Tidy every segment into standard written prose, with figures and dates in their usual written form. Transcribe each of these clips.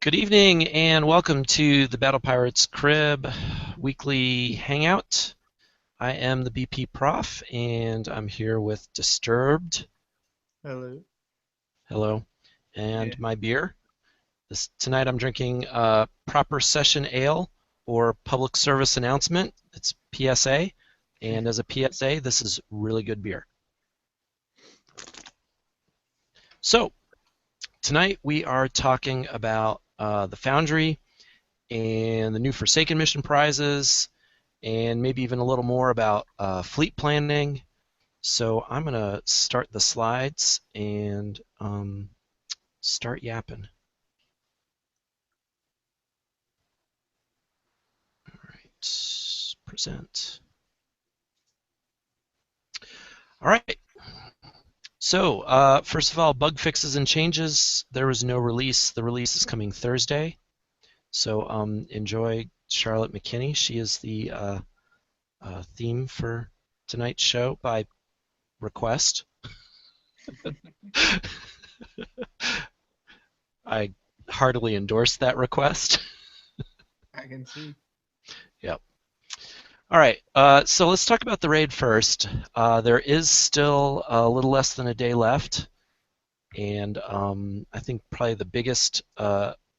Good evening and welcome to the Battle Pirates Crib weekly hangout. I am the BP Prof and I'm here with Disturbed. Hello. Hello. Yeah. And my beer. Tonight I'm drinking Proper Session Ale or Public Service Announcement. It's PSA. And as a PSA, this is really good beer. So tonight we are talking about the Foundry and the new Forsaken Mission prizes and maybe even a little more about fleet planning. So I'm going to start the slides and start yapping. All right, present. All right. So first of all, bug fixes and changes. There was no release. The release is coming Thursday. So enjoy Charlotte McKinney. She is the theme for tonight's show by request. I heartily endorse that request. I can see. Yep. All right. So let's talk about the raid first. There is still a little less than a day left, and I think probably the biggest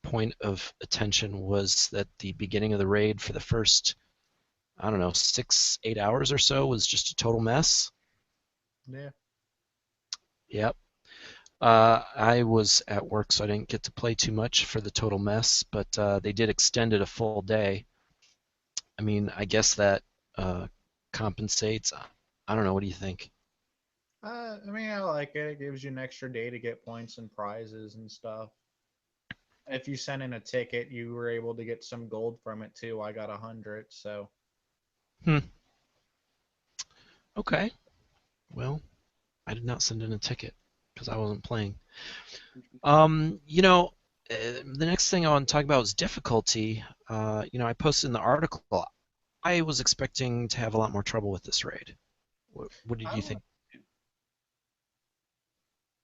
point of attention was that the beginning of the raid for the first, I don't know, 6, 8 hours or so was just a total mess. Yeah. Yep. I was at work, so I didn't get to play too much for the total mess, but they did extend it a full day. I mean, I guess that uh, compensates. I don't know. What do you think? I like it. It gives you an extra day to get points and prizes and stuff. If you sent in a ticket, you were able to get some gold from it too. I got 100, so Hmm. Okay. Well, I did not send in a ticket because I wasn't playing. You know, the next thing I want to talk about is difficulty. I posted in the article. I was expecting to have a lot more trouble with this raid. What did I you don't know. think?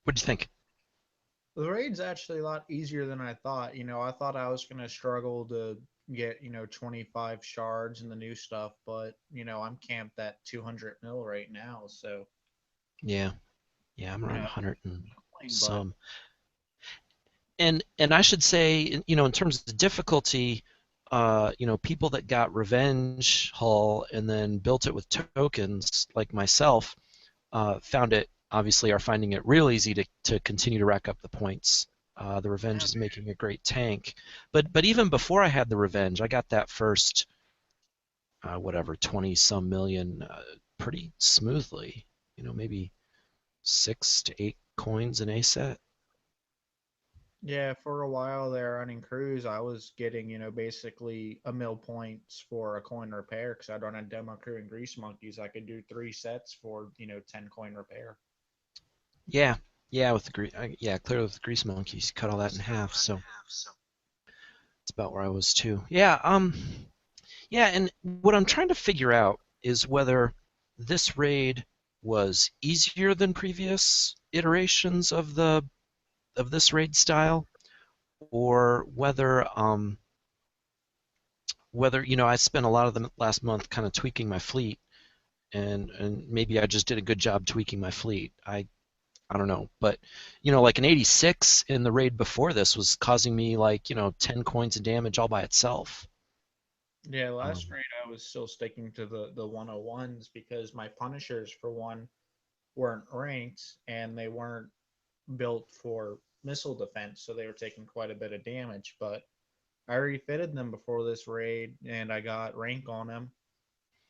What did you think? The raid's actually a lot easier than I thought. I thought I was gonna struggle to get 25 shards and the new stuff, but I'm camped at 200 mil right now, so Yeah, yeah, I'm around no 100 and complain. But some. And I should say, in terms of difficulty, people that got Revenge Hull and then built it with tokens, like myself, found it obviously are finding it real easy to continue to rack up the points. The Revenge yeah, is making a great tank, but even before I had the Revenge, I got that first whatever 20 some million pretty smoothly. Maybe 6 to 8 coins an A set. Yeah, for a while there running cruise, I was getting, basically a mil points for a coin repair because I'd run a demo crew and grease monkeys. I could do 3 sets for, 10 coin repair. Yeah, yeah, yeah, clearly with the Grease Monkeys, cut all that in half, so it's about where I was too. Yeah, and what I'm trying to figure out is whether this raid was easier than previous iterations of this raid style, or whether I spent a lot of the last month kind of tweaking my fleet, and maybe I just did a good job tweaking my fleet. I don't know, but like an 86 in the raid before this was causing me like 10 coins of damage all by itself. Yeah, last Um, raid I was still sticking to the 101s because my Punishers, for one, weren't ranked and they weren't built for missile defense, so they were taking quite a bit of damage. But I refitted them before this raid and I got rank on them,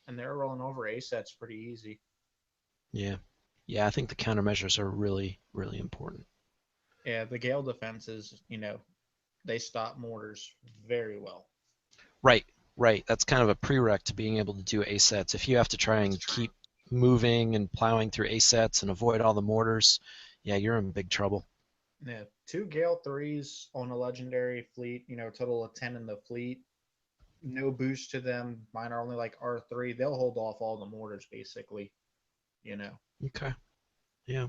and they were rolling over A sets pretty easy. yeah, yeah, I think the countermeasures are really really important. Yeah, the Gale defenses, they stop mortars very well. Right, right. That's kind of a prereq to being able to do A sets. If you have to try and keep moving and plowing through A sets and avoid all the mortars, yeah, you're in big trouble. Yeah, two Gale threes on a legendary fleet, total of 10 in the fleet. No boost to them. Mine are only like R3. They'll hold off all the mortars basically, you know. Okay. Yeah.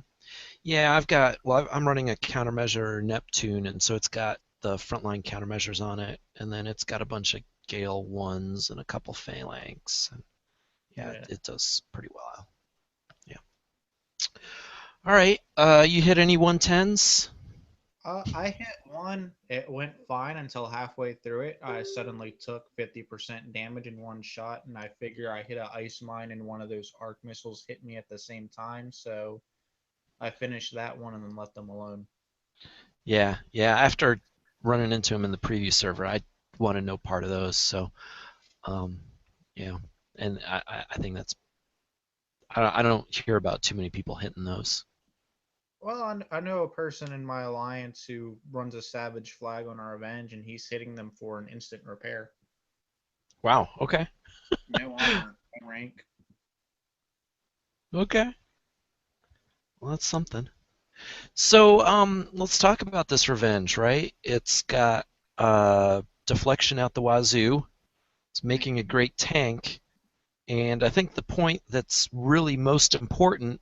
Yeah, I've got, well, I'm running a countermeasure Neptune, and so it's got the frontline countermeasures on it, and then it's got a bunch of Gale 1s and a couple Phalanx. And yeah, Yeah. it does pretty well. Yeah. All right. You hit any 110s? I hit one. It went fine until halfway through it. I suddenly took 50% damage in one shot, and I figure I hit an ice mine and one of those arc missiles hit me at the same time. So I finished that one and then let them alone. Yeah, yeah. After running into him in the preview server, I wanted no part of those. So, um, yeah, and I think that's I don't hear about too many people hitting those. Well, I know a person in my alliance who runs a Savage flag on our Revenge, and he's hitting them for an instant repair. Wow. Okay. No armor, no rank. Okay. Well, that's something. So, let's talk about this revenge, right? It's got deflection out the wazoo. It's making a great tank, and I think the point that's really most important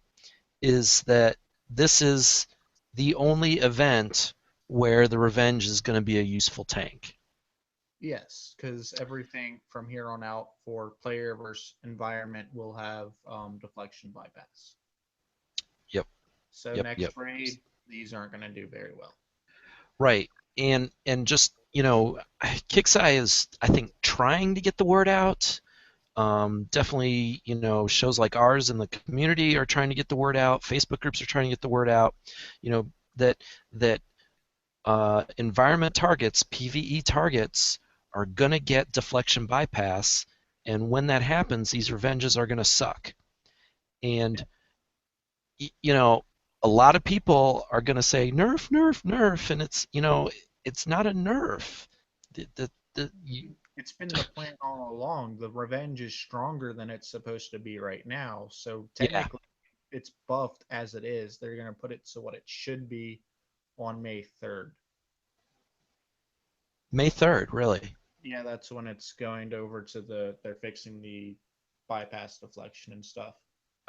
is that this is the only event where the revenge is going to be a useful tank. Yes, because everything from here on out for player versus environment will have deflection bypass. Yep, So yep, yep. next raid, these aren't going to do very well. Right. And just, Kixeye is, I think, trying to get the word out. Definitely, shows like ours in the community are trying to get the word out. Facebook groups are trying to get the word out. You know that that environment targets, PVE targets, are gonna get deflection bypass, and when that happens, these revenges are gonna suck. And you know, a lot of people are gonna say nerf, nerf, nerf, and it's not a nerf. The, the, the, you, It's been the plan all along. The revenge is stronger than it's supposed to be right now. So yeah, technically, it's buffed as it is. They're going to put it so what it should be on May 3rd. May 3rd, really. Yeah, that's when it's going over to they're fixing the bypass deflection and stuff.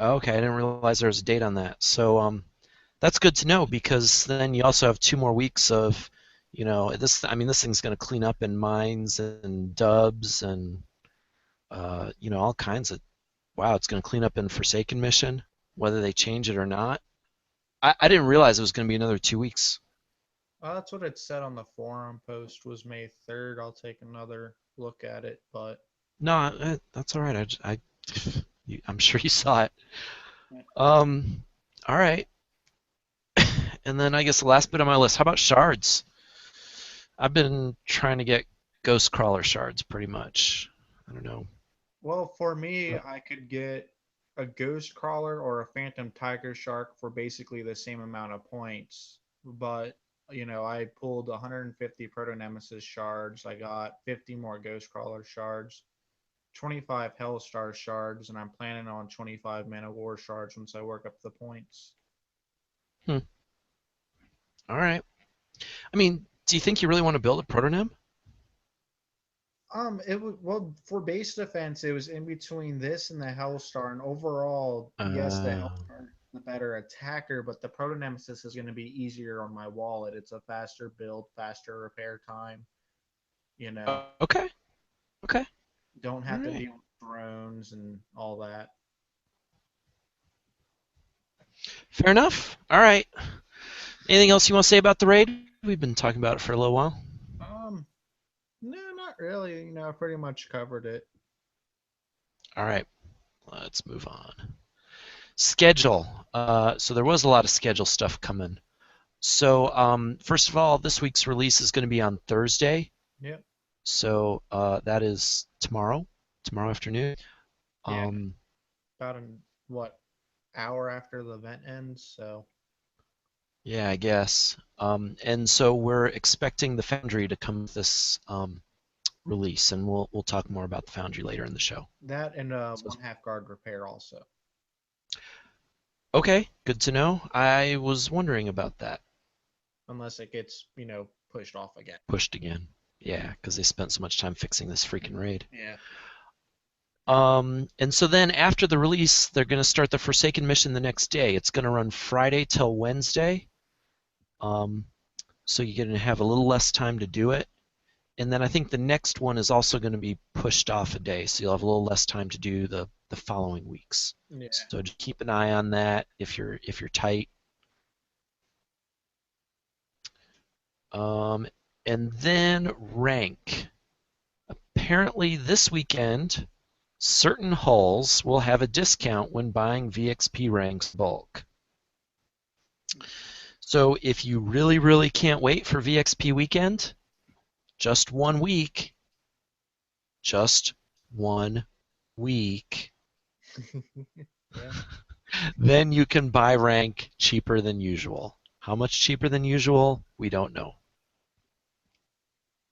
Okay, I didn't realize there was a date on that. So that's good to know because then you also have 2 more weeks of, this. I mean, this thing's going to clean up in mines and dubs and all kinds of. Wow, it's going to clean up in Forsaken mission, whether they change it or not. I didn't realize it was going to be another 2 weeks. That's what it said on the forum post was May 3rd. I'll take another look at it, but No, that's all right. I'm sure you saw it. yeah. All right. And then I guess the last bit on my list. How about shards? I've been trying to get ghost crawler shards pretty much. I don't know. Well, for me, I could get a ghost crawler or a phantom tiger shark for basically the same amount of points. But, I pulled 150 proto nemesis shards. I got 50 more ghost crawler shards, 25 hellstar shards, and I'm planning on 25 mana war shards once I work up the points. Hmm. All right. I mean, do you think you really want to build a protonym? It was well for base defense. It was in between this and the Hellstar, and overall, yes, the Uh, Hellstar is the better attacker, but the Proto Nemesis is going to be easier on my wallet. It's a faster build, faster repair time. You know, okay. Okay. don't All have to right. deal with drones and all that. Fair enough. All right. Anything else you want to say about the raid? We've been talking about it for a little while. Um, no, not really. I pretty much covered it. All right. Let's move on. Schedule. So there was a lot of schedule stuff coming. So first of all, this week's release is going to be on Thursday. Yep. So that is tomorrow afternoon. Yeah, Um, about an what hour after the event ends. So yeah, I guess. And so we're expecting the Foundry to come with this release, and we'll talk more about the Foundry later in the show. that and So, one half guard repair also. okay, good to know. I was wondering about that. Unless it gets pushed off again. Pushed again. Yeah, because they spent so much time fixing this freaking raid. Yeah. And so then after the release, they're going to start the Forsaken mission the next day. It's going to run Friday till Wednesday. Um, so you're going to have a little less time to do it. And then I think the next one is also going to be pushed off a day, so you'll have a little less time to do the following weeks. Yeah. So just keep an eye on that if you're tight. Um, and then rank. Apparently this weekend, certain hulls will have a discount when buying VXP ranks bulk. So if you really, really can't wait for VXP weekend, just 1 week, just 1 week, Yeah. then you can buy rank cheaper than usual. How much cheaper than usual? We don't know.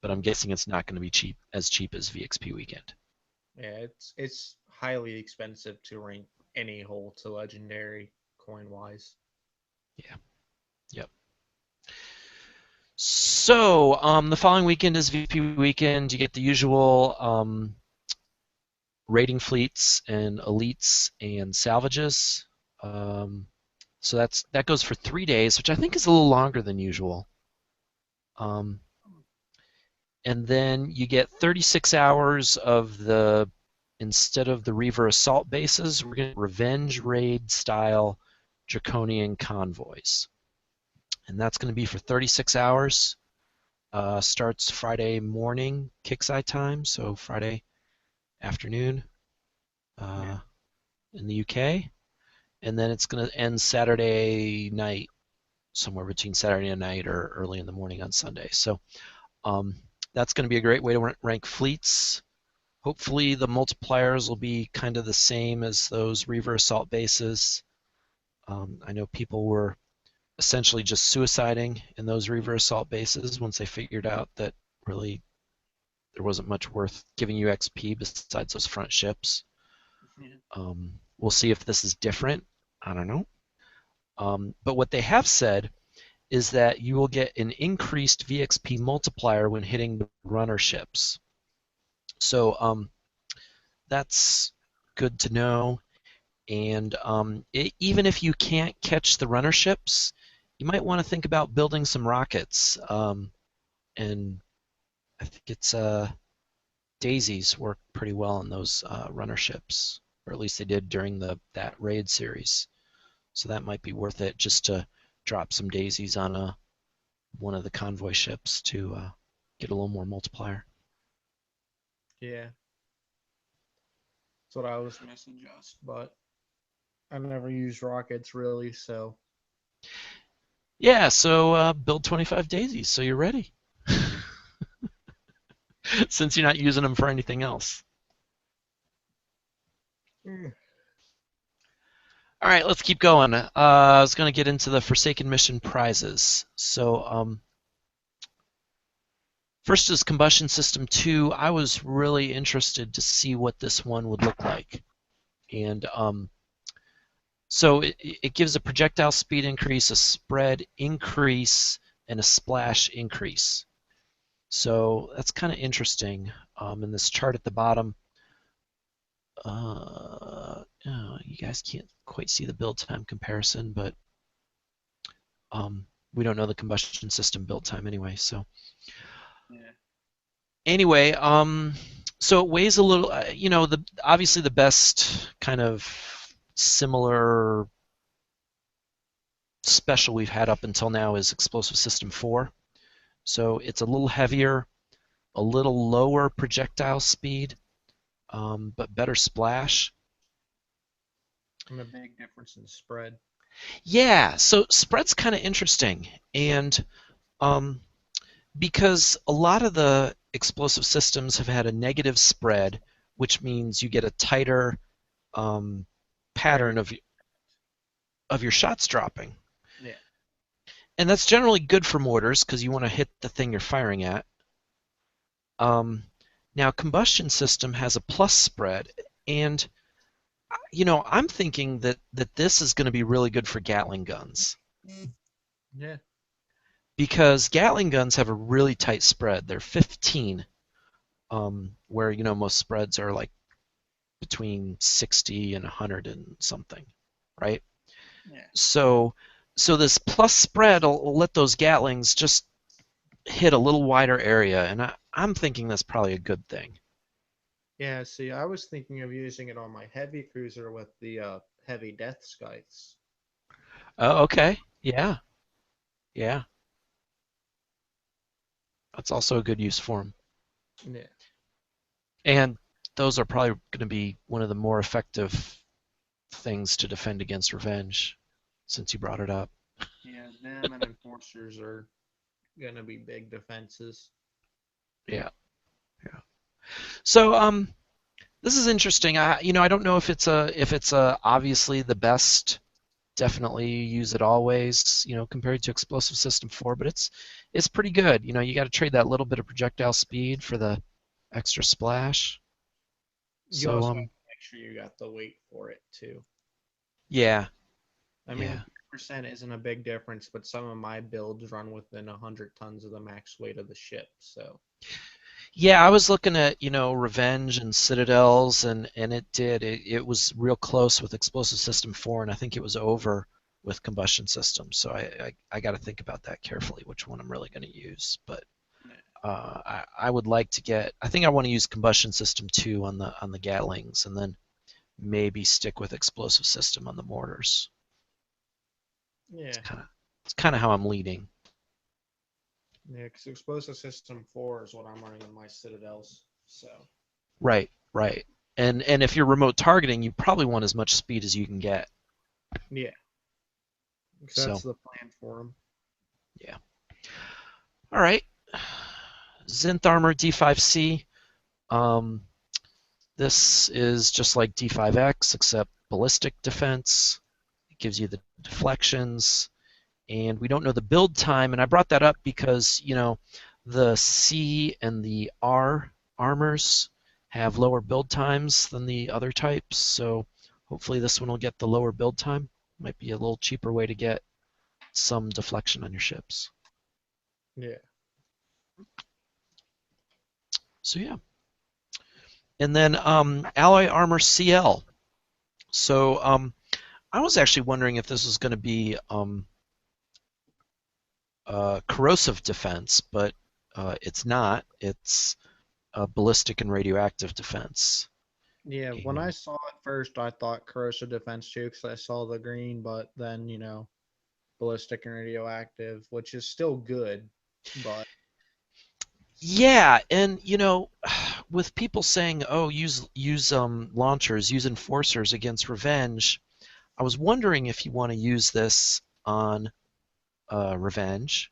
But I'm guessing it's not going to be as cheap as VXP weekend. Yeah, it's highly expensive to rank any hole to legendary coin wise. Yeah. Yep. So the following weekend is VP weekend. You get the usual raiding fleets and elites and salvages. Um, so that goes for 3 days, which I think is a little longer than usual. Um, and then you get 36 hours of instead of the Reaver assault bases, we're going to revenge raid style draconian convoys. And that's going to be for 36 hours. Starts Friday morning, Kixeye time, so Friday afternoon Yeah. in the UK. And then it's going to end Saturday night, somewhere between Saturday night or early in the morning on Sunday. So that's going to be a great way to rank fleets. Hopefully the multipliers will be kind of the same as those Reaver assault bases. I know people were essentially just suiciding in those Reaver assault bases once they figured out that really there wasn't much worth giving you XP besides those front ships. Yeah. We'll see if this is different. I don't know. But what they have said is that you will get an increased VXP multiplier when hitting the runner ships. So that's good to know. And even if you can't catch the runner ships, you might want to think about building some rockets. And I think it's daisies work pretty well on those runner ships, or at least they did during that raid series. So that might be worth it just to drop some daisies on one of the convoy ships to get a little more multiplier. Yeah. That's what I was missing just, but I never used rockets really, so Yeah, so build 25 daisies so you're ready. Since you're not using them for anything else. All right, let's keep going. I was going to get into the Forsaken Mission prizes. So first is Combustion System 2. I was really interested to see what this one would look like. And so it gives a projectile speed increase, a spread increase, and a splash increase. So that's kind of interesting. In this chart at the bottom, oh, you guys can't quite see the build time comparison, but we don't know the combustion system build time anyway. So yeah. anyway, so it weighs a little. Obviously the best kind of similar special we've had up until now is Explosive System 4. So it's a little heavier, a little lower projectile speed, but better splash. And a big difference in spread. Yeah, so spread's kind of interesting, and because a lot of the explosive systems have had a negative spread, which means you get a tighter pattern of your shots dropping. Yeah. And that's generally good for mortars because you want to hit the thing you're firing at. Now, combustion system has a plus spread, and I'm thinking that this is going to be really good for Gatling guns. Yeah. Because Gatling guns have a really tight spread. They're 15, where most spreads are like between 60 and 100 and something, right? Yeah. So this plus spread will let those Gatlings just hit a little wider area, and I'm thinking that's probably a good thing. Yeah, see, I was thinking of using it on my heavy cruiser with the heavy death scythes. Oh, okay. Yeah, yeah. That's also a good use for them. Yeah. And those are probably going to be one of the more effective things to defend against revenge, since you brought it up. Yeah, them and enforcers are gonna be big defenses. Yeah, yeah. So, this is interesting. I don't know if it's obviously the best. Definitely use it always, compared to Explosive System 4, but it's pretty good. You got to trade that little bit of projectile speed for the extra splash. You So, also have to make sure you got the weight for it too. yeah, I mean, yeah. 3% isn't a big difference, but some of my builds run within 100 tons of the max weight of the ship. So, Yeah, I was looking at, Revenge and Citadels, and it was real close with Explosive System 4, and I think it was over with Combustion System. So I got to think about that carefully, which one I'm really going to use. But I would like to get. I think I want to use Combustion System 2 on the Gatlings, and then maybe stick with Explosive System on the mortars. It's yeah, kind of it's kind of how I'm leading. yeah, because explosive system 4 is what I'm running on my citadels. So, Right, right. And if you're remote targeting, you probably want as much speed as you can get. yeah, because that's So the plan for them. yeah. All right. Zenth Armor D5C. Um, this is just like D5X, except ballistic defense. It gives you the deflections, and we don't know the build time. And I brought that up because, the C and the R armors have lower build times than the other types. So hopefully this one will get the lower build time. Might be a little cheaper way to get some deflection on your ships. Yeah, So yeah. And then alloy armor CL. So I was actually wondering if this was going to be corrosive defense, but it's not. It's ballistic and radioactive defense. yeah. When I And saw it first, I thought corrosive defense too, because I saw the green, but then ballistic and radioactive, which is still good, but yeah, and with people saying, "Oh, use launchers, use enforcers against revenge," I was wondering if you want to use this on revenge.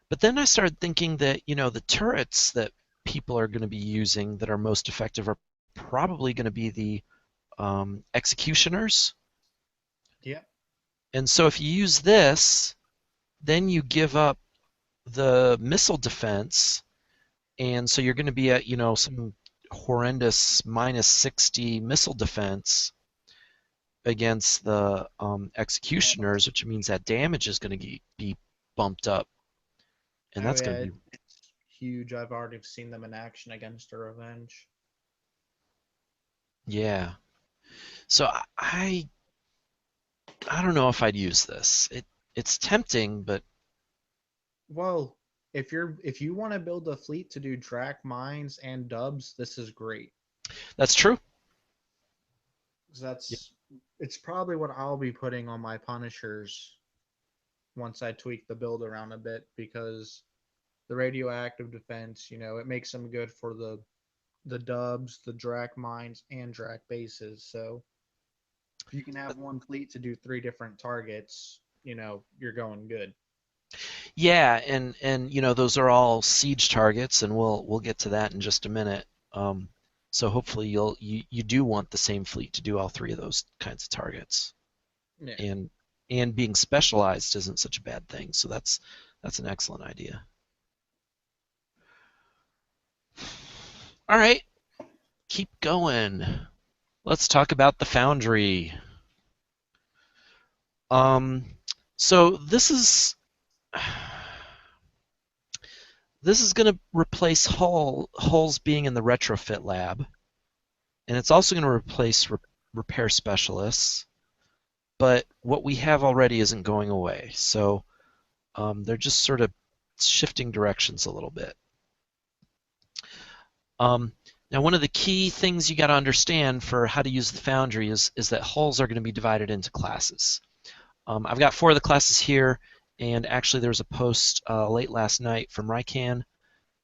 But then I started thinking that, the turrets that people are going to be using that are most effective are probably going to be the executioners. yeah. And so if you use this, then you give up the missile defense, and so you're going to be at, some horrendous minus 60 missile defense against the executioners, which means that damage is going to be bumped up, and Oh that's yeah, going to be it's huge. I've already seen them in action against a revenge. yeah. So I don't know if I'd use this. It's tempting, but Well, if you want to build a fleet to do track mines and dubs, this is great. that's true. 'Cause it's probably what I'll be putting on my Punishers once I tweak the build around a bit because the radioactive defense, it makes them good for the dubs, the drac mines, and drac bases. So if you can have one fleet to do three different targets, you're going good. Yeah, and those are all siege targets, and we'll get to that in just a minute. So hopefully you do want the same fleet to do all three of those kinds of targets, Yeah. and being specialized isn't such a bad thing. So that's an excellent idea. All right, keep going. Let's talk about the Foundry. Um, so this is going to replace Hull's being in the retrofit lab, and it's also going to replace repair specialists. But what we have already isn't going away, so they're just sort of it's shifting directions a little bit. Now, one of the key things you got to understand for how to use the Foundry is that hulls are going to be divided into classes. I've got 4 of the classes here, and actually there was a post late last night from Rycan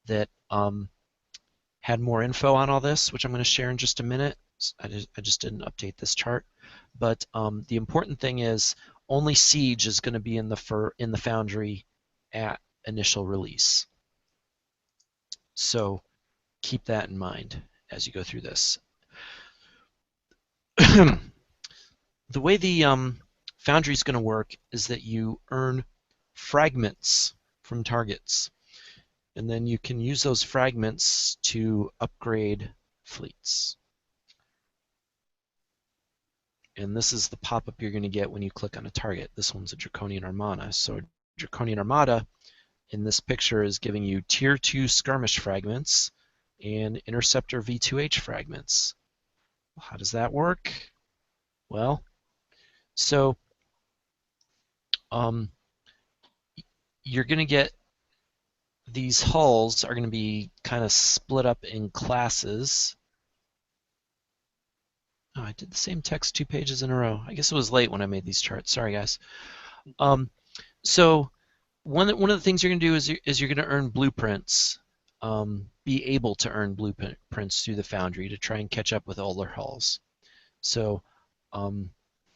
that had more info on all this, which I'm going to share in just a minute. I just didn't update this chart. But the important thing is only Siege is going to be in the Foundry at initial release. So keep that in mind as you go through this. The way the Foundry is going to work is that you earn fragments from targets, and then you can use those fragments to upgrade fleets. And this is the pop-up you're going to get when you click on a target. This one's a Draconian Armada. So Draconian Armada in this picture is giving you Tier 2 skirmish fragments and Interceptor V2H fragments. How does that work? Well, so you're going to get these hulls are going to be kind of split up in classes. Oh, I did the same text 2 pages in a row. I guess it was late when I made these charts. Sorry, guys. So one of the things you're going to do is you're going to earn blueprints, be able to earn blueprints through the Foundry to try and catch up with older hulls. So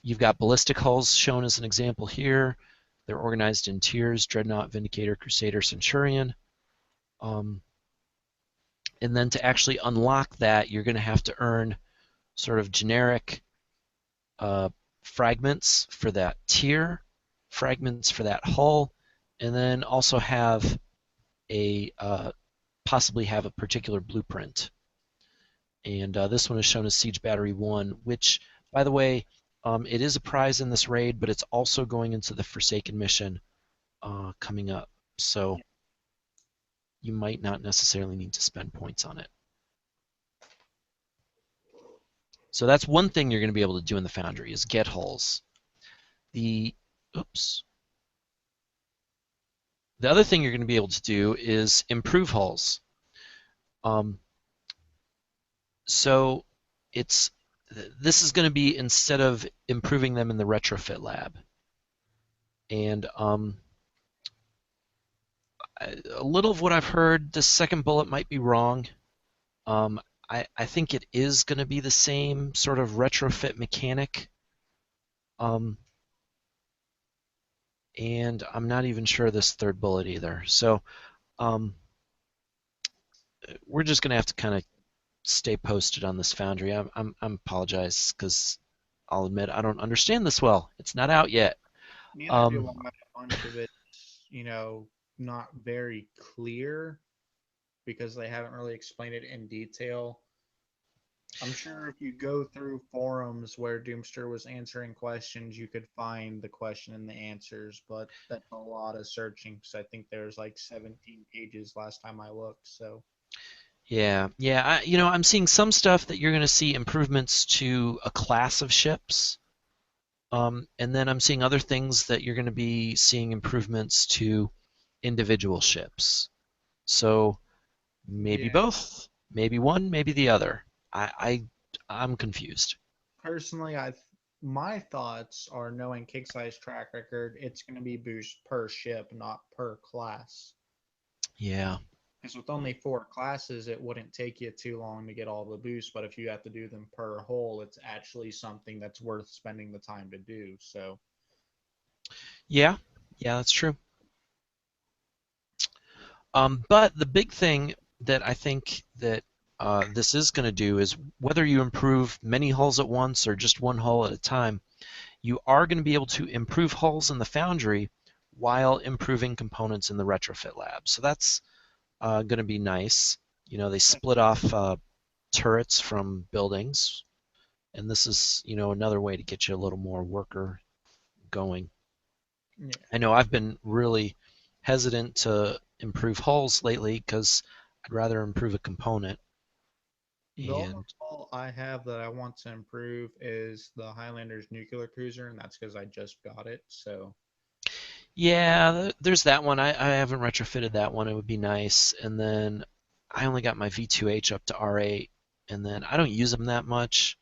you've got ballistic hulls shown as an example here. They're organized in tiers: Dreadnought, Vindicator, Crusader, Centurion. And then to actually unlock that, you're going to have to earn sort of generic fragments for that tier, fragments for that hull, and then also have a possibly have a particular blueprint. And this one is shown as Siege Battery 1, which, by the way, it is a prize in this raid, but it's also going into the Forsaken mission coming up. So you might not necessarily need to spend points on it. So that's one thing you're going to be able to do in the Foundry is get hulls. The other thing you're going to be able to do is improve hulls. So this is going to be instead of improving them in the retrofit lab. And a little of what I've heard, this second bullet might be wrong. I think it is going to be the same sort of retrofit mechanic. And I'm not even sure this third bullet either. So we're just going to have to kind of stay posted on this Foundry. I'm apologize because I'll admit I don't understand this well. It's not out yet. Neither do I. A bunch of it's, not very clear because they haven't really explained it in detail. I'm sure if you go through forums where Doomster was answering questions, you could find the question and the answers, but that's a lot of searching because I think there's like 17 pages last time I looked. So yeah. I'm seeing some stuff that you're going to see improvements to a class of ships, and then I'm seeing other things that you're going to be seeing improvements to individual ships. So maybe both, maybe one, maybe the other. I'm confused. personally, my thoughts are, knowing Kicksai's track record, it's going to be boost per ship, not per class. Yeah. Because with only 4 classes, it wouldn't take you too long to get all the boosts. But if you have to do them per hull, it's actually something that's worth spending the time to do. So Yeah, that's true. But the big thing that I think that this is going to do is whether you improve many hulls at once or just one hull at a time, you are going to be able to improve hulls in the Foundry while improving components in the retrofit lab. So that's going to be nice. They split off turrets from buildings, and this is another way to get you a little more worker going. yeah. I know I've been really hesitant to improve hulls lately because I'd rather improve a component. The only And hull I have that I want to improve is the Highlander's nuclear cruiser, and that's because I just got it. So Yeah, there's that one. I haven't retrofitted that one. It would be nice. And then I only got my V2H up to R8, and then I don't use them that much,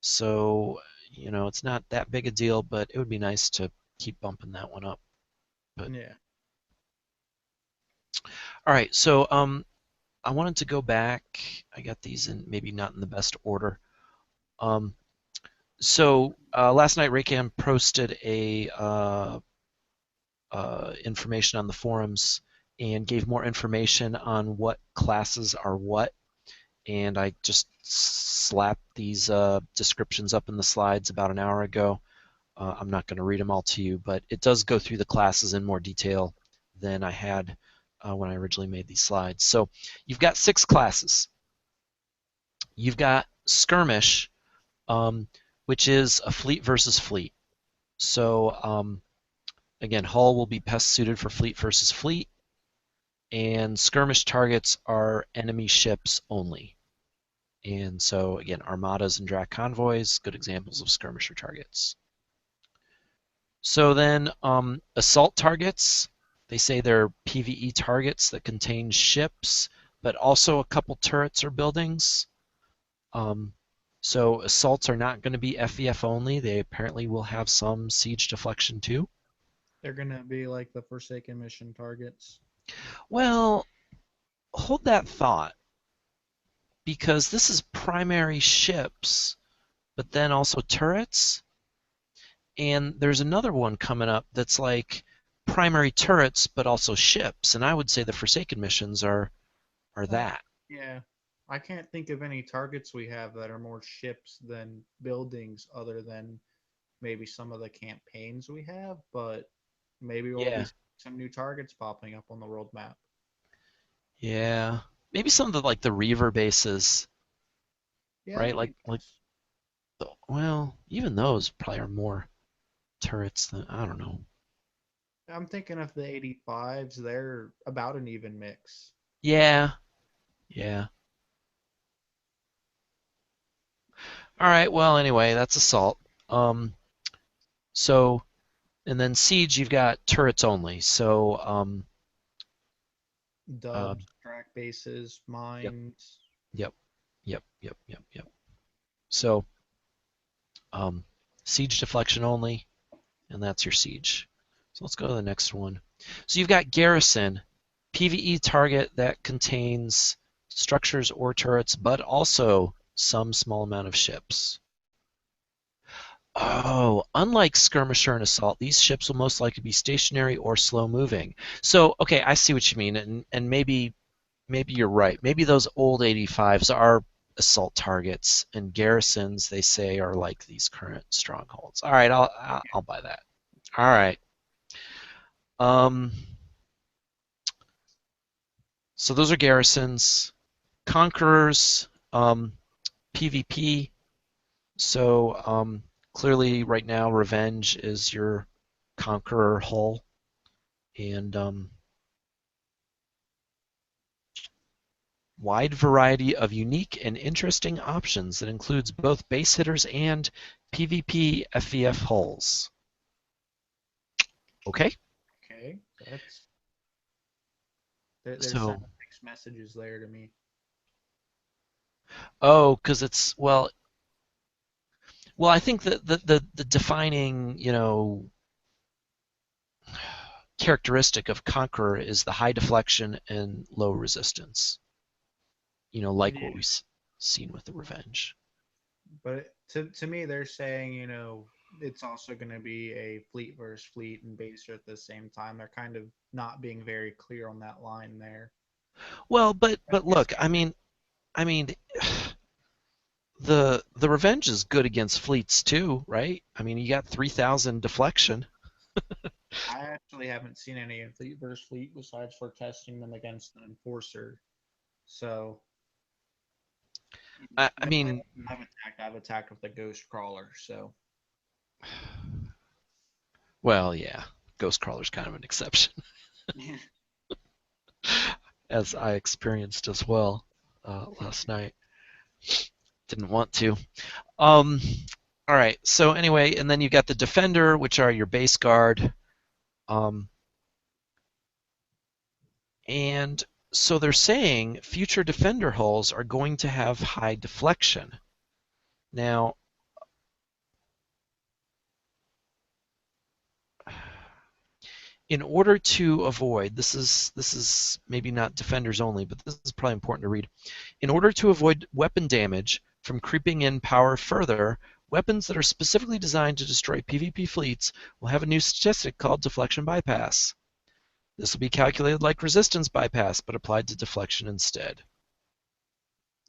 so it's not that big a deal. But it would be nice to keep bumping that one up. But Yeah. all right, so I wanted to go back. I got these in maybe not in the best order. Um, so last night Raycam posted a information on the forums and gave more information on what classes are what. And I just slapped these descriptions up in the slides about an hour ago. I'm not going to read them all to you, but it does go through the classes in more detail than I had when I originally made these slides. So you've got 6 classes. You've got skirmish, um, which is a fleet versus fleet. So again, hull will be best suited for fleet versus fleet, and skirmish targets are enemy ships only. And so again, armadas and drac convoys, good examples of skirmisher targets. So then assault targets, they say they're PvE targets that contain ships, but also a couple turrets or buildings. Um, so assaults are not going to be FEF only. They apparently will have some siege deflection too. They're gonna be like the Forsaken mission targets. Well, hold that thought because this is primary ships, but then also turrets. And there's another one coming up that's like primary turrets, but also ships. And I would say the Forsaken missions are Uh, that. yeah. I can't think of any targets we have that are more ships than buildings, other than maybe some of the campaigns we have. But maybe we'll be Yeah, seeing some new targets popping up on the world map. yeah. Maybe some of the like the Reaver bases, Yeah, right? that'd Like be like nice. well, even those probably are more turrets than I don't know. I'm thinking of the 85s. They're about an even mix. Yeah, yeah. All right. Well, anyway, that's assault. Um, so and then siege, you've got turrets only. So uh, Dubs, track bases, yep, mines. yep, yep. So um, siege deflection only, and that's your siege. So let's go to the next one. So you've got garrison, PvE target that contains structures or turrets, but also some small amount of ships. Oh, unlike skirmisher and assault, these ships will most likely be stationary or slow moving. So, okay, I see what you mean, and maybe you're right. Maybe those old 85s are assault targets, and garrisons they say are like these current strongholds. All right, I'll buy that. All right. Um, so those are garrisons, conquerors, PvP. So clearly, right now, revenge is your conqueror hull, and wide variety of unique and interesting options that includes both base hitters and PvP FEF hulls. Okay, Okay, there's so some mixed messages there to me. because it's well, I think that the defining characteristic of Conqueror is the high deflection and low resistance. Like what Yeah, we've seen with the Revenge. but to me, they're saying, it's also going to be a fleet versus fleet and baser at the same time. They're kind of not being very clear on that line there. Well, I'm but look, guessing. I mean, the Revenge is good against fleets too, right? I mean, you got 3,000 deflection. I actually haven't seen any in fleet versus fleet besides for testing them against an enforcer. So I the only mean, one I've attacked with a ghost crawler. So well, yeah, Ghostcrawler's kind of an exception, as I experienced as well last night. Didn't want to. Um, all right. So anyway, and then you got the Defender, which are your base guard. Um, and so they're saying future defender hulls are going to have high deflection. Now, in order to avoid, this is maybe not defenders only, but this is probably important to read. In order to avoid weapon damage from creeping in power further, weapons that are specifically designed to destroy PvP fleets will have a new statistic called deflection bypass. This will be calculated like resistance bypass, but applied to deflection instead.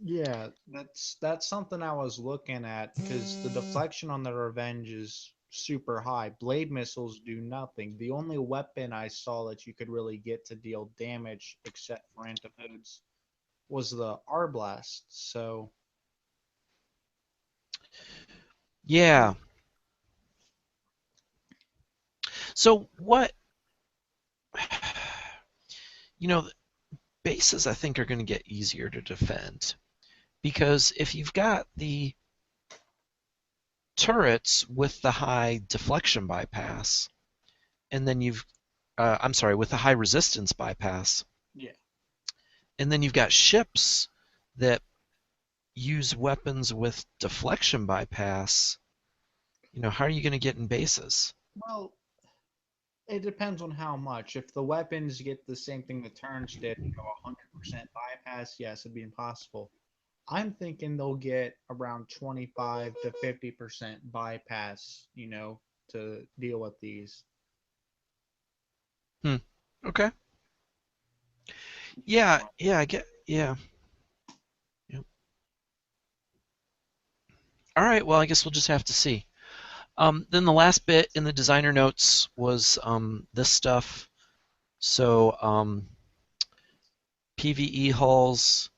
Yeah, that's something I was looking at because the deflection on the Revenge is super high. Blade missiles do nothing. The only weapon I saw that you could really get to deal damage, except for antipodes, was the R blast. So Yeah. So what, bases I think are going to get easier to defend because if you've got the turrets with the high deflection bypass, and then I'm sorry, with the high resistance bypass, yeah. and then you've got ships that use weapons with deflection bypass, how are you going to get in bases? Well, it depends on how much. If the weapons get the same thing the turns did, 100% bypass, yes, it'd be impossible. I'm thinking they'll get around 25 to 50% bypass, to deal with these. Hmm. Okay. Yeah. Yeah. I get. Yeah. Yep. All right. Well, I guess we'll just have to see. Then the last bit in the designer notes was this stuff. So PVE hulls,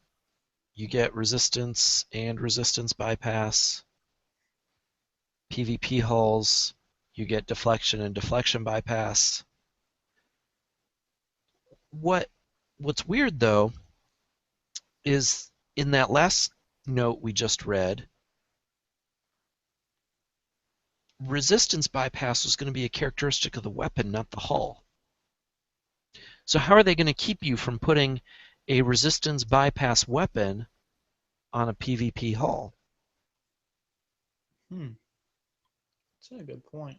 you get resistance and resistance bypass. PvP hulls, you get deflection and deflection bypass. What what's weird though is in that last note we just read, resistance bypass was going to be a characteristic of the weapon, not the hull. So how are they going to keep you from putting a resistance bypass weapon on a PvP hull? Hmm, that's a good point.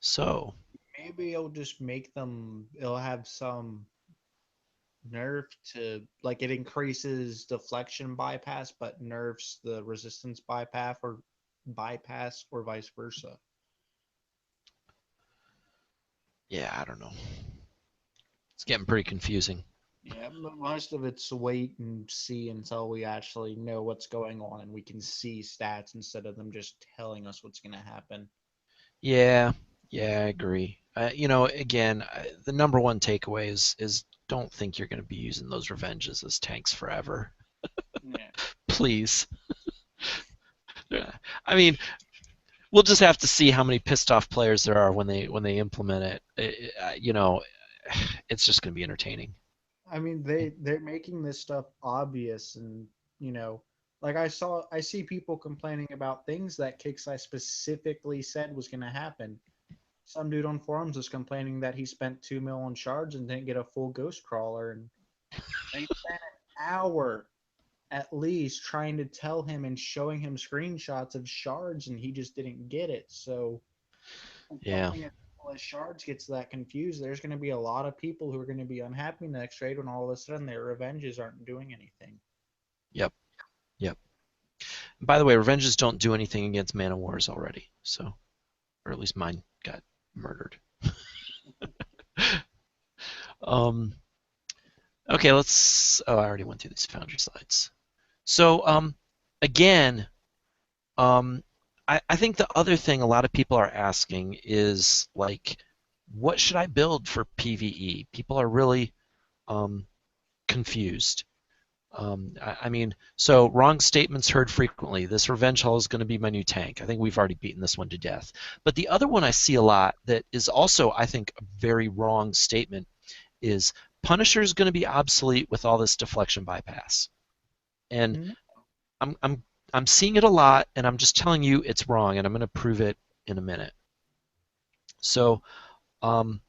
So, Maybe it'll just make them, it'll have some nerf to, like, it increases deflection bypass, but nerfs the resistance bypass or vice versa. yeah, I don't know. It's getting pretty confusing. Yeah, most of it's wait and see until we actually know what's going on and we can see stats instead of them just telling us what's going to happen. Yeah, yeah, I agree. Again, the number one takeaway is don't think you're going to be using those revenges as tanks forever. Yeah. Please. Yeah. I mean, we'll just have to see how many pissed off players there are when they implement it. It's just going to be entertaining. I mean, they're making this stuff obvious, and you know, like I see people complaining about things that Kixeye specifically said was going to happen. Some dude on forums was complaining that he spent 2 mil on shards and didn't get a full ghost crawler, and they spent an hour at least trying to tell him and showing him screenshots of shards, and he just didn't get it. So when Yeah. something as simple as shards gets that confused, there's going to be a lot of people who are going to be unhappy next raid when all of a sudden their revenges aren't doing anything. Yep. Yep. By the way, revenges don't do anything against Man of Wars already. So, or at least mine got murdered. Um, okay, let's. Oh, I already went through these Foundry slides. So, again, um, I think the other thing a lot of people are asking is like, what should I build for PvE? People are really um, confused. I mean, so wrong statements heard frequently. This Revenge Hull is going to be my new tank. I think we've already beaten this one to death. But the other one I see a lot that is also, I think, a very wrong statement is Punisher is going to be obsolete with all this deflection bypass. And No, I'm I'm I'm seeing it a lot, and I'm just telling you it's wrong, and I'm going to prove it in a minute. So um,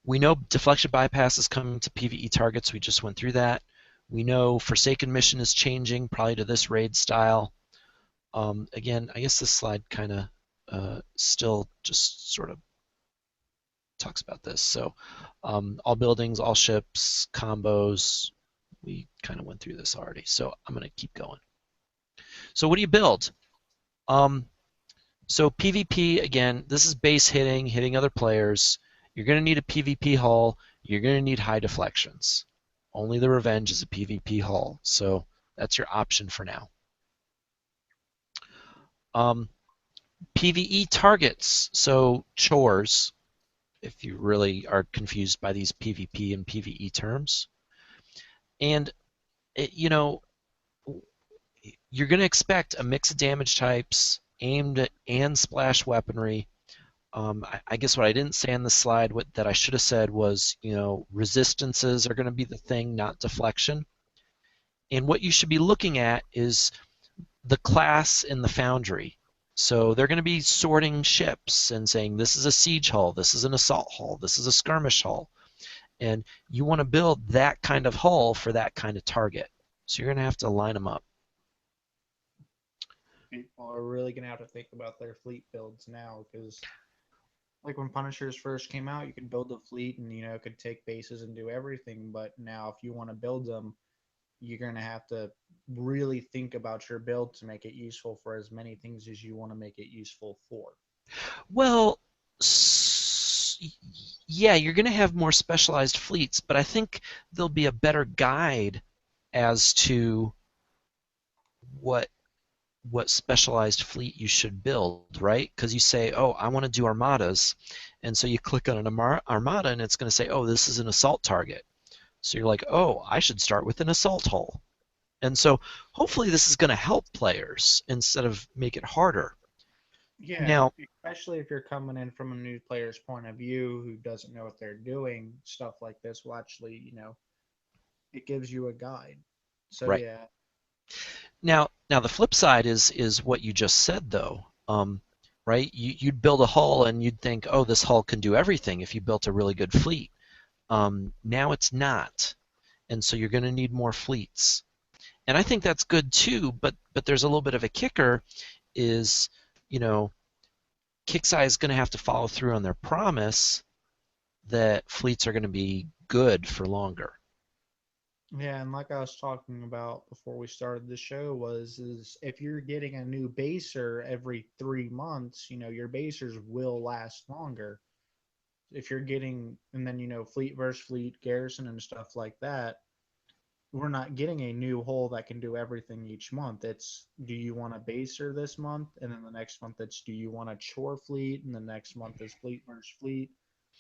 we know deflection bypass is coming to PvE targets. We just went through that. We know Forsaken Mission is changing, probably to this raid style. Again, I guess this slide kind of still just sort of talks about this. So all buildings, all ships, combos, we kind of went through this already. So I'm going to keep going. So what do you build? Um, so PvP, again, this is base hitting other players. You're going to need a PvP hull. You're going to need high deflections. Only the Revenge is a PvP hull. So that's your option for now. Um, PvE targets, so chores, if you really are confused by these PvP and PvE terms. And, you're going to expect a mix of damage types, aimed and splash weaponry. I guess what I didn't say on the slide, that I should have said was, resistances are going to be the thing, not deflection. And what you should be looking at is the class in the Foundry. So they're going to be sorting ships and saying this is a siege hull, this is an assault hull, this is a skirmish hull. And you want to build that kind of hull for that kind of target. So you're going to have to line them up. People are really gonna have to think about their fleet builds now because, like when Punishers first came out, you could build a fleet and it could take bases and do everything. But now, if you want to build them, you're gonna have to really think about your build to make it useful for as many things as you want to make it useful for. Well, yeah, you're going to have more specialized fleets, but I think there'll be a better guide as to what what specialized fleet you should build, right? Because you say, oh, I want to do armadas, and so you click on an armada, and it's going to say, oh, this is an assault target. So you're like, oh, I should start with an assault hull. And so hopefully this is going to help players instead of make it harder. Yeah, Now, especially if you're coming in from a new player's point of view who doesn't know what they're doing, stuff like this will actually, it gives you a guide. So right. yeah, Now the flip side is what you just said though. Right? You'd build a hull and you'd think, oh, this hull can do everything if you built a really good fleet. Now it's not, and so you're going to need more fleets. And I think that's good too. But there's a little bit of a kicker, is you know Kixeye is going to have to follow through on their promise that fleets are going to be good for longer. yeah, and like I was talking about before we started the show was is if you're getting a new baser every 3 months, your basers will last longer. If you're getting and then fleet versus fleet, garrison and stuff like that, we're not getting a new hull that can do everything each month. It's do you want a baser this month, and then the next month it's do you want a chore fleet, and the next month is fleet versus fleet.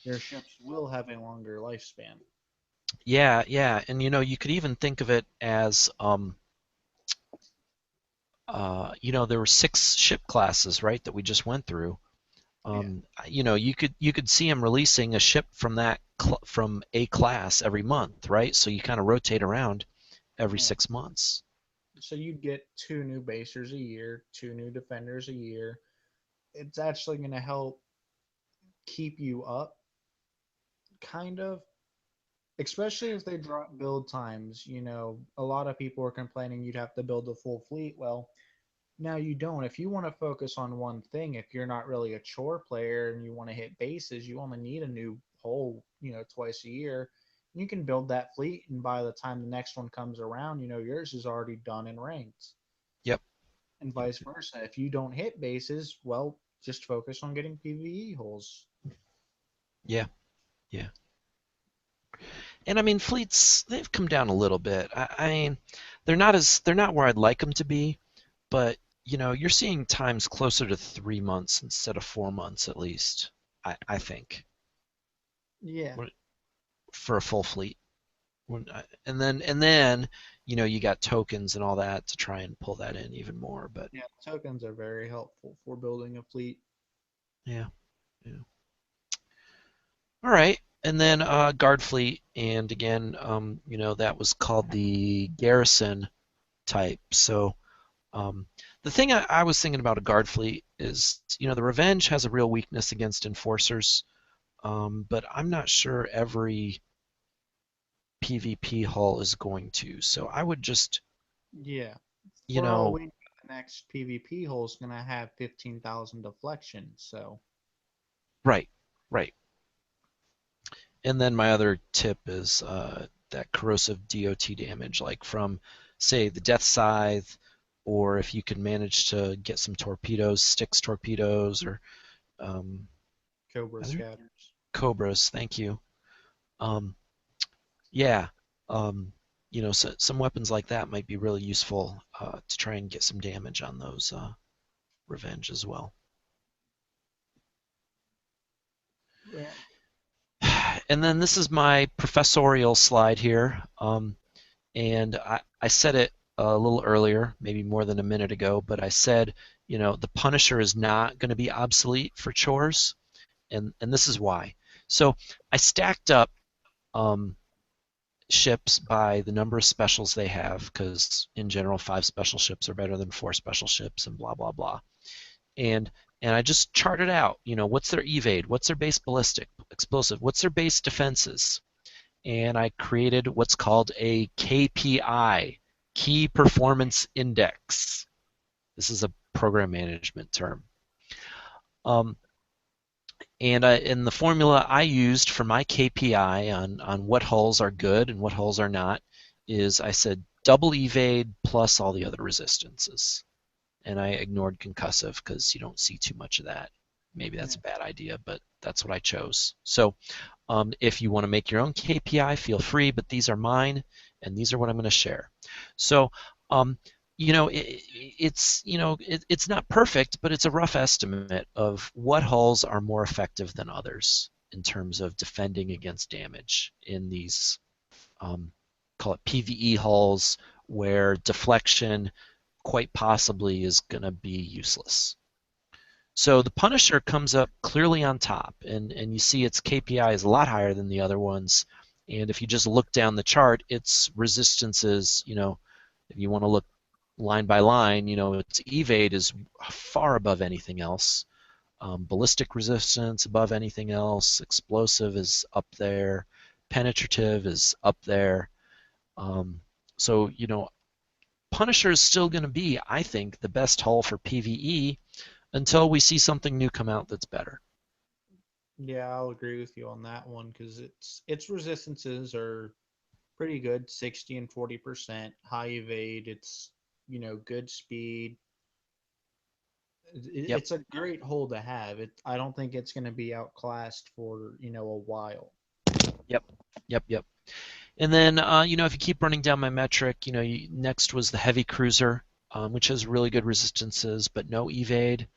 Your ships will have a longer lifespan. Yeah, yeah, and you could even think of it as there were 6 ship classes, right, that we just went through. Yeah, You could see them releasing a ship from from a class every month, right? So you kind of rotate around every yeah. 6 months. So you'd get 2 new basers a year, 2 new defenders a year. It's actually going to help keep you up, kind of, especially if they drop build times. A lot of people are complaining you'd have to build a full fleet. Well, now you don't. If you want to focus on one thing, if you're not really a chore player and you want to hit bases, you only need a new hole, twice a year. You can build that fleet, and by the time the next one comes around, yours is already done and ranked. Yep. And Yep. vice versa. If you don't hit bases, well, just focus on getting PVE holes. Yeah. Yeah. And I mean, fleets, they've come down a little bit. I mean, they're not where I'd like them to be, but you're seeing times closer to 3 months instead of 4 months at least. I think Yeah. for a full fleet. And then you got tokens and all that to try and pull that in even more. But Yeah, tokens are very helpful for building a fleet. yeah, yeah. All right. And then guard fleet, and again, that was called the garrison type. So the thing I was thinking about a guard fleet is, the Revenge has a real weakness against enforcers, but I'm not sure every PvP hull is going to. So I would just, Yeah. you For all know, we know, the next PvP hole is going to have 15,000 deflection. So, right, right. And then my other tip is that corrosive DOT damage, like from, say, the Death Scythe, or if you can manage to get some torpedoes, Styx torpedoes, or um, Cobra scatters. Cobras. Thank you. Um, yeah, um, so, some weapons like that might be really useful to try and get some damage on those Revenge as well. Yeah. And then this is my professorial slide here. And I said it a little earlier, maybe more than a minute ago, but I said, the Punisher is not going to be obsolete for chores, and this is why. So I stacked up um, ships by the number of specials they have, because in general, 5 special ships are better than 4 special ships, and blah blah blah. And and I just charted out, what's their evade, what's their base ballistic, explosive, what's their base defenses, and I created what's called a KPI, Key Performance Index. This is a program management term. Um, and the formula I used for my KPI on what hulls are good and what hulls are not is I said double evade plus all the other resistances. And I ignored concussive because you don't see too much of that. Maybe that's Yeah. a bad idea, but that's what I chose. So if you want to make your own KPI, feel free, but these are mine, and these are what I'm going to share. So, um, it's not perfect, but it's a rough estimate of what hulls are more effective than others in terms of defending against damage in these, call it PVE hulls, where deflection quite possibly is going to be useless. So the Punisher comes up clearly on top, and you see its KPI is a lot higher than the other ones. And if you just look down the chart, its resistances, if you want to look line by line, its evade is far above anything else. Ballistic resistance above anything else. Explosive is up there. Penetrative is up there. Um, so, Punisher is still going to be, I think, the best hull for PvE until we see something new come out that's better. Yeah, I'll agree with you on that one because its resistances are pretty good, 60 and 40%. High evade, it's good speed. Yep, It's a great hole to have. I don't think it's going to be outclassed for a while. yep, yep. And then, if you keep running down my metric, next was the heavy cruiser, which has really good resistances but no evade.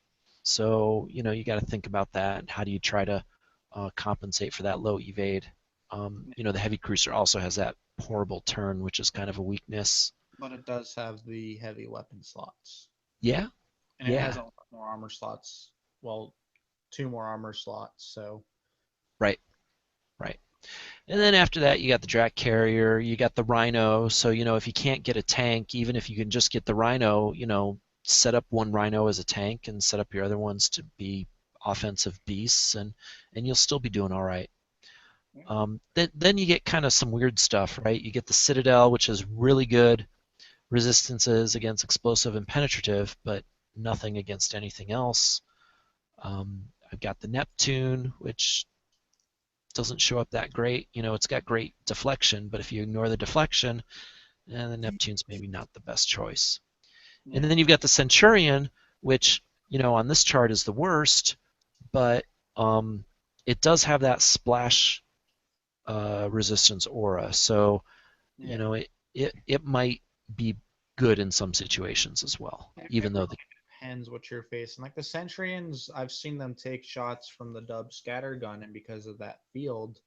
So, you got to think about that. How do you try to compensate for that low evade? The heavy cruiser also has that horrible turn, which is kind of a weakness. But it does have the heavy weapon slots, Yeah, and it has yeah, a lot more armor slots. Well, 2 more armor slots. So right, right. And then after that, you got the Drac Carrier, you got the Rhino. So, if you can't get a tank, even if you can just get the Rhino, set up one Rhino as a tank and set up your other ones to be offensive beasts, and you'll still be doing all right. yeah, Then you get kind of some weird stuff, right? You get the Citadel, which is really good resistances against explosive and penetrative, but nothing against anything else. I've got the Neptune, which doesn't show up that great. It's got great deflection, but if you ignore the deflection, the Neptune's maybe not the best choice. And yeah, then you've got the Centurion, which, on this chart is the worst, but it does have that splash resistance aura. So, yeah. it might be good in some situations as well, It even though really the depends what you're facing. Like the Centurions, I've seen them take shots from the Dub scatter gun, and because of that field,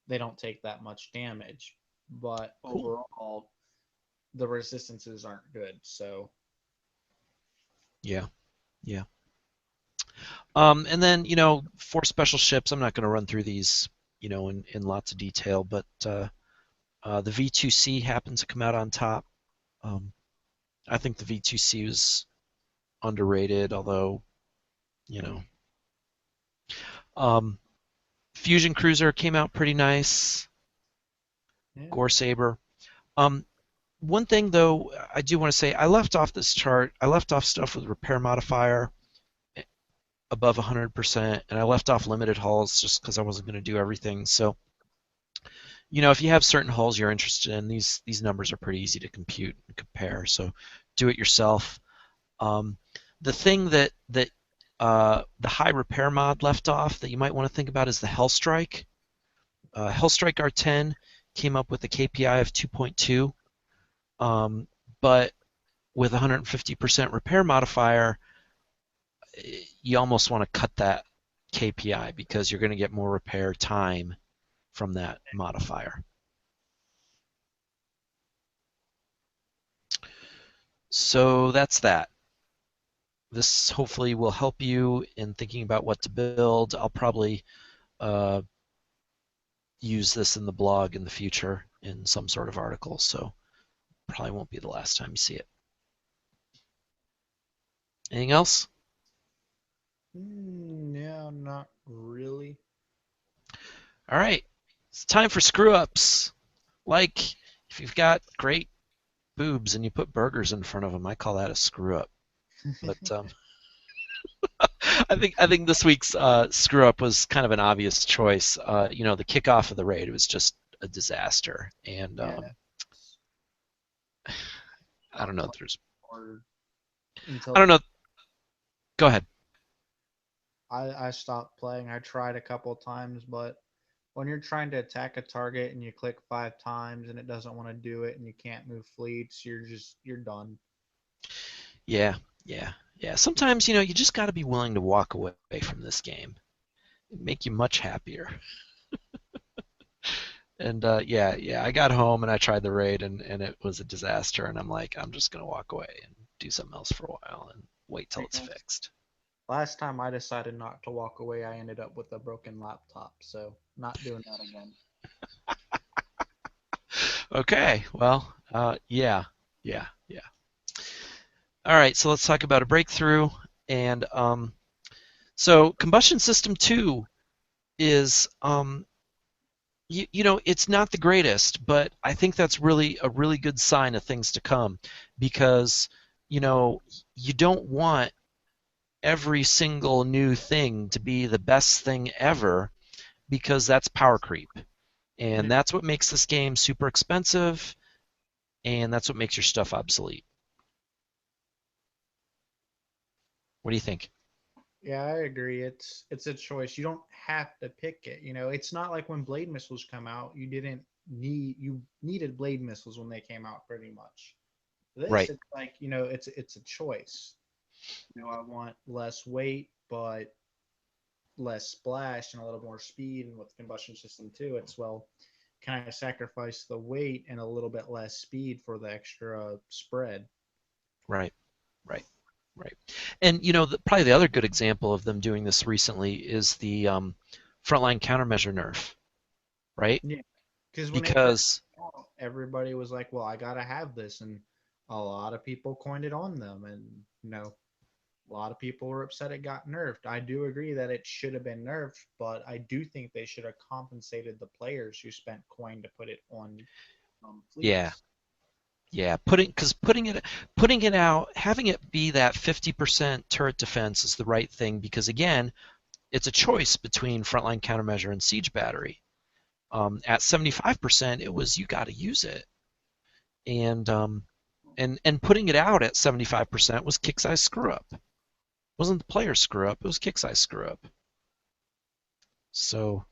they don't take that much damage. But cool. overall, the resistances aren't good. So Yeah, yeah. And then, for special ships, I'm not going to run through these, in lots of detail, but the V2C happens to come out on top. Um, I think the V2C was underrated, although you know. Um, Fusion Cruiser came out pretty nice. Yeah. Gore Saber. Um, One thing though, I do want to say I left off this chart. I left off stuff with repair modifier above 100%, and I left off limited hulls just because I wasn't going to do everything. So, if you have certain hulls you're interested in, these numbers are pretty easy to compute and compare. So, do it yourself. Um, the thing that the high repair mod left off that you might want to think about is the Hellstrike. Hellstrike R10 came up with a KPI of 2.2, but with 150% repair modifier, you almost want to cut that KPI because you're going to get more repair time from that modifier. So that's that. This hopefully will help you in thinking about what to build. I'll probably uh, use this in the blog in the future in some sort of article, so probably won't be the last time you see it. Anything else? No, not really. All right, it's time for screw ups. Like if you've got great boobs and you put burgers in front of them, I call that a screw up. But I think this week's screw up was kind of an obvious choice. The kickoff of the raid was just a disaster, and Yeah. I don't Stop know. playing There's or I until don't know. Go ahead. I stopped playing. I tried a couple times, but when you're trying to attack a target and you click 5 times and it doesn't want to do it and you can't move fleets, you're done. Yeah, yeah, yeah. Sometimes you just got to be willing to walk away from this game. It'd make you much happier. And yeah, I got home and I tried the raid and it was a disaster. And I'm like, I'm just gonna walk away and do something else for a while and wait till it's Yeah. fixed. Last time I decided not to walk away, I ended up with a broken laptop, so not doing that again. Okay, well, yeah. All right, so let's talk about a breakthrough. And so combustion system 2 is, it's not the greatest, but I think that's really a really good sign of things to come because, you know, you don't want every single new thing to be the best thing ever because that's power creep. And Yeah, that's what makes this game super expensive, and that's what makes your stuff obsolete. What do you think? yeah, I agree. It's a choice. You don't have to pick it. It's not like when blade missiles come out, you needed blade missiles when they came out pretty much. This Right, it's like, it's a choice. I want less weight, but less splash and a little more speed. And with the combustion system too, it's, well, can I sacrifice the weight and a little bit less speed for the extra spread? right, right, right. And probably the other good example of them doing this recently is the frontline countermeasure nerf, right? Yeah, because when they first Because came out, everybody was like, "Well, I gotta have this," and a lot of people coined it on them, and a lot of people were upset it got nerfed. I do agree that it should have been nerfed, but I do think they should have compensated the players who spent coin to put it on yeah, fleets. yeah, putting it out, having it be that 50% turret defense is the right thing because again, it's a choice between frontline countermeasure and siege battery. At 75%, it was you got to use it, and putting it out at 75% was kick size screw up. It wasn't the player screw up; it was kick size screw up. So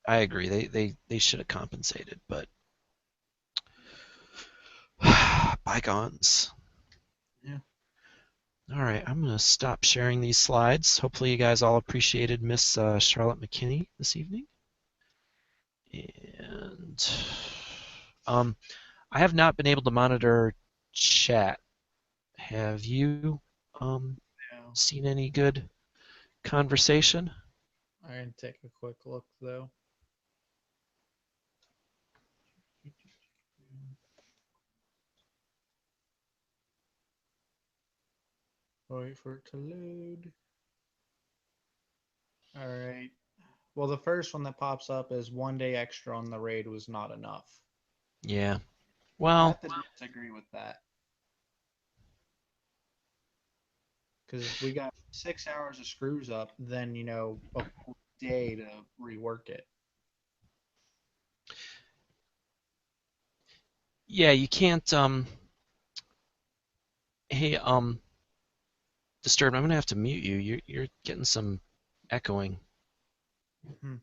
I agree. They should have compensated, but bygones. Yeah. All right, I'm gonna stop sharing these slides. Hopefully, you guys all appreciated Miss Charlotte McKinney this evening. And um, I have not been able to monitor chat. Have you Yeah. seen any good conversation? I can take a quick look though. Wait for it to load. All right. Well, the first one that pops up is 1 day extra on the raid was not enough. Yeah. I Well, have to disagree with that because we got 6 hours of screws up, then a full day to rework it. yeah, you can't hey, Disturbed, I'm gonna have to mute you. You're getting some echoing. Hmm.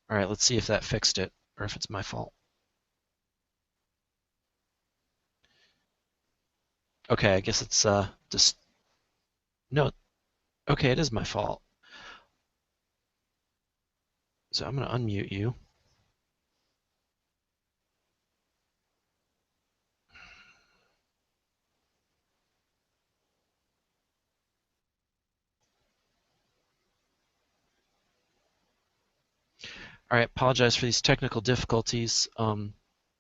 All right, let's see if that fixed it or if it's my fault. Okay, I guess it's just no. Okay, it is my fault. So I'm gonna unmute you. All right, apologize for these technical difficulties.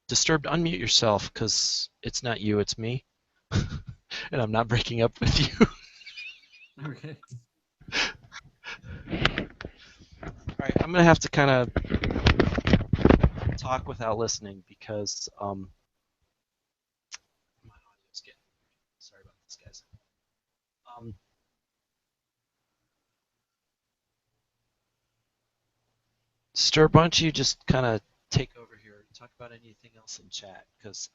Disturbed, unmute yourself because it's not you, it's me, and I'm not breaking up with you. Okay. All right, I'm gonna have to kind of talk without listening because my audio's getting. Sorry about this, guys. Um, Disturb, why don't you just kind of take over here and talk about anything else in chat? Because,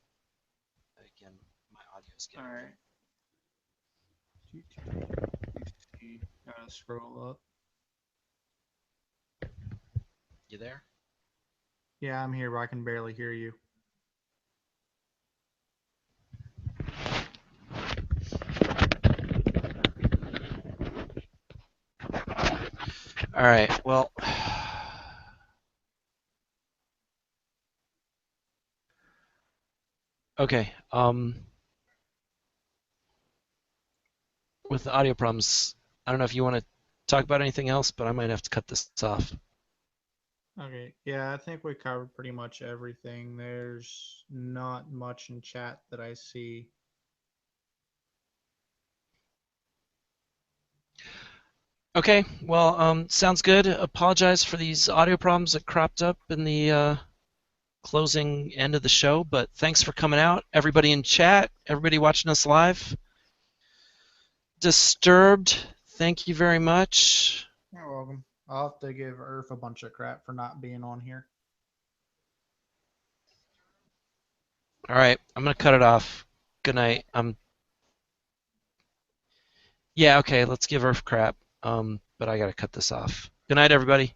again, my audio's All getting. right. Gotta scroll up. You there? Yeah, I'm here, but I can barely hear you. All right, well. Okay, with the audio problems, I don't know if you want to talk about anything else, but I might have to cut this off. Okay. Yeah, I think we covered pretty much everything. There's not much in chat that I see. Okay, well, sounds good. Apologize for these audio problems that cropped up in the closing end of the show, but thanks for coming out. Everybody in chat, everybody watching us live. Disturbed, thank you very much. You're welcome. I'll have to give Earth a bunch of crap for not being on here. All right, I'm gonna cut it off. Good night. Yeah, okay, let's give Earth crap. But I gotta cut this off. Good night, everybody.